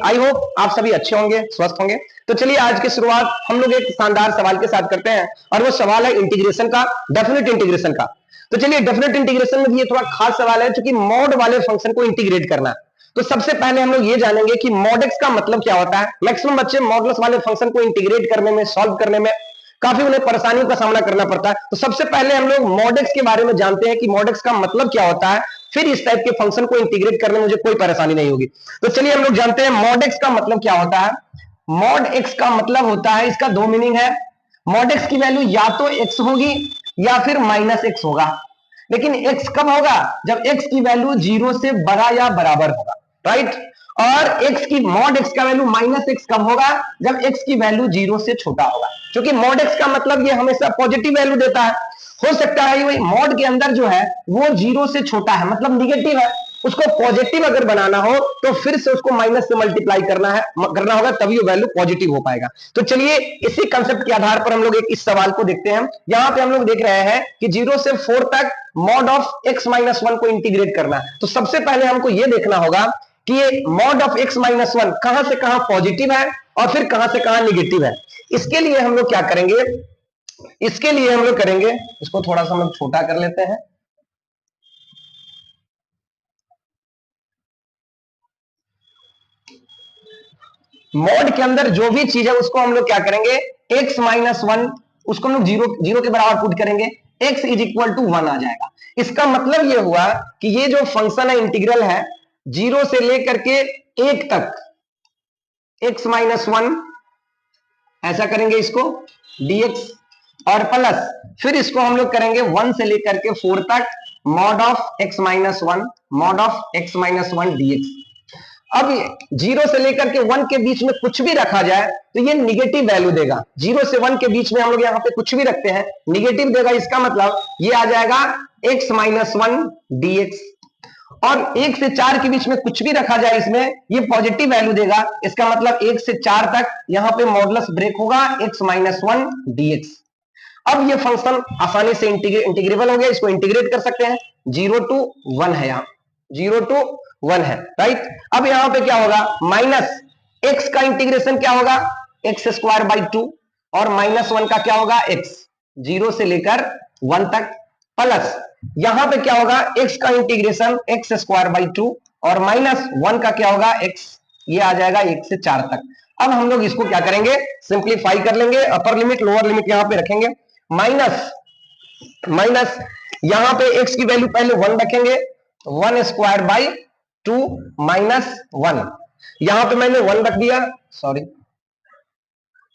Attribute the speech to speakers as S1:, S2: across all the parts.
S1: I hope आप सभी अच्छे होंगे, स्वस्थ होंगे। तो चलिए आज की शुरुआत हम लोग एक शानदार सवाल के साथ करते हैं और वो सवाल है इंटीग्रेशन का, डेफिनेट इंटीग्रेशन का। तो चलिए डेफिनेट इंटीग्रेशन में भी ये थोड़ा खास सवाल है क्योंकि मॉड वाले फंक्शन को इंटीग्रेट करना है। तो सबसे पहले हम लोग ये जानेंगे कि मॉड एक्स का मतलब क्या होता है। मैक्सिमम बच्चे मॉडुलस वाले फंक्शन को इंटीग्रेट करने में, सॉल्व करने में काफी उन्हें परेशानियों का सामना करना पड़ता है। तो सबसे पहले हम लोग मॉड एक्स के बारे में जानते हैं कि मॉड एक्स का मतलब क्या होता है, फिर इस टाइप के फंक्शन को इंटीग्रेट करने में मुझे कोई परेशानी नहीं होगी। तो चलिए हम लोग जानते हैं मॉड एक्स का मतलब क्या होता है। मॉड एक्स का मतलब होता है, इसका दो मीनिंग है। मॉड एक्स की वैल्यू या तो एक्स होगी या फिर माइनस एक्स होगा। लेकिन एक्स कब होगा? जब एक्स की वैल्यू 0 से बड़ा या बराबर होगा, राइट। और एक्स की मॉड एक्स का वैल्यू माइनस एक्स कब होगा? जब एक्स की वैल्यू 0 से छोटा होगा। क्योंकि मॉड एक्स का मतलब ये हमेशा पॉजिटिव वैल्यू देता है। हो सकता है वही मॉड के अंदर जो है वो 0 से छोटा है, मतलब निगेटिव है, उसको पॉजिटिव अगर बनाना हो तो फिर से उसको माइनस से मल्टीप्लाई करना होगा, तभी वो वैल्यू पॉजिटिव हो पाएगा। तो चलिए इसी कंसेप्ट के आधार पर हम लोग एक इस सवाल को देखते हैं। यहां पे हम लोग देख रहे हैं कि 0 से 4 तक मॉड ऑफ x माइनस 1 को इंटीग्रेट करना है। तो सबसे पहले हमको यह देखना होगा कि ये मॉड ऑफ x माइनस 1 कहां से कहां पॉजिटिव है और फिर कहां से कहां निगेटिव है। इसके लिए हम लोग क्या करेंगे, इसको थोड़ा सा हम लोग छोटा कर लेते हैं। मॉड के अंदर जो भी चीज है उसको हम लोग क्या करेंगे, x माइनस 1 उसको हम लोग जीरो के बराबर पुट करेंगे, x इज इक्वल टू 1 आ जाएगा। इसका मतलब ये हुआ कि ये जो फंक्शन है इंटीग्रल है 0 से लेकर के 1 तक x माइनस 1 ऐसा करेंगे इसको dx और प्लस फिर इसको हम लोग करेंगे 1 से लेकर के 4 तक mod of x minus 1 dx। अब 0 से लेकर के 1 के बीच में कुछ भी रखा जाए तो ये निगेटिव वैल्यू देगा। 0 से 1 के बीच में हम लोग यहां पे कुछ भी रखते हैं निगेटिव देगा। इसका मतलब ये आ जाएगा x माइनस 1 dx। और 1 से 4 के बीच में कुछ भी रखा जाए इसमें ये पॉजिटिव वैल्यू देगा। इसका मतलब 1 से 4 तक यहां पे मॉडुलस ब्रेक होगा x माइनस 1 dx। अब ये फंक्शन आसानी से इंटीग्रेबल हो गया, इसको इंटीग्रेट कर सकते हैं। 0 to 1 है, यहां 0 to 1 है, राइट। अब यहां पे क्या होगा, माइनस x का इंटीग्रेशन क्या होगा, x स्क्वायर बाई 2 और माइनस 1 का क्या होगा x 0 से लेकर 1 तक, प्लस यहां पे क्या होगा x का इंटीग्रेशन x स्क्वायर बाई 2 और माइनस 1 का क्या होगा x, ये आ जाएगा 1 से 4 तक। अब हम लोग इसको क्या करेंगे, सिंप्लीफाई कर लेंगे। अपर लिमिट लोअर लिमिट यहां पे रखेंगे, माइनस यहां पे x की वैल्यू पहले 1 रखेंगे, 1 स्क्वायर बाई 2 माइनस 1, यहां पे मैंने 1 रख दिया, सॉरी।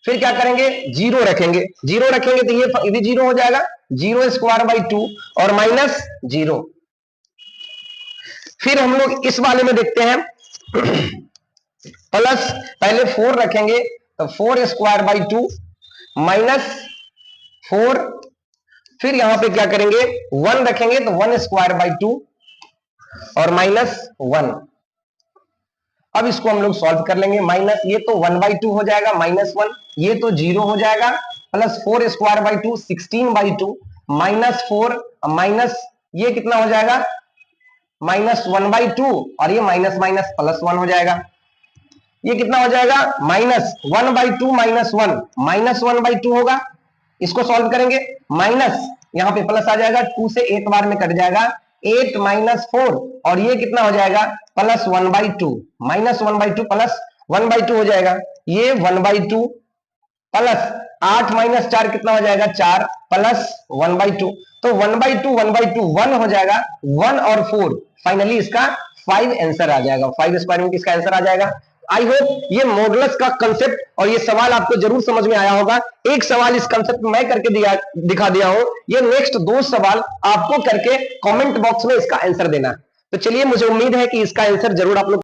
S1: फिर क्या करेंगे, 0 रखेंगे, 0 रखेंगे तो ये भी 0 हो जाएगा, 0 स्क्वायर बाई 2 और माइनस 0। फिर हम लोग इस वाले में देखते हैं प्लस पहले 4 रखेंगे तो 4 स्क्वायर बाई 2 माइनस 4, फिर यहां पे क्या करेंगे 1 रखेंगे तो 1 स्क्वायर बाई 2 और माइनस 1। अब इसको हम लोग सॉल्व कर लेंगे, माइनस ये तो 1 बाई 2 हो जाएगा, माइनस 1 ये तो 0 हो जाएगा, plus 4 square by 2 16 by 2 minus 4 minus ये कितना हो जाएगा माइनस 1 बाई 2 और ये माइनस माइनस प्लस 1 हो जाएगा। ये कितना हो जाएगा minus 1 by 2 minus 1 minus 1 by 2 होगा। इसको सॉल्व करेंगे, माइनस यहां पे प्लस आ जाएगा, 2 से 8 बार में कट जाएगा, 8 माइनस 4 और ये कितना हो जाएगा plus 1 by 2 minus 1 by 2 plus 1 by 2 हो जाएगा, ये 1 बाई 2 प्लस 8 माइनस 4 कितना हो जाएगा 4 प्लस 1 बाई 2। तो 1 बाई 2 1 हो जाएगा, 1 और 4 फाइनली इसका 5 आंसर आ जाएगा, 5 स्क्वायर में इसका आंसर आ जाएगा। आई होप ये मॉडुलस का कंसेप्ट और ये सवाल आपको जरूर समझ में आया होगा। एक सवाल इस कंसेप्ट में मैं करके दिखा दिया हूं, ये नेक्स्ट 2 सवाल आपको करके कमेंट बॉक्स में इसका आंसर देना। तो चलिए मुझे उम्मीद है कि इसका आंसर जरूर आप लोग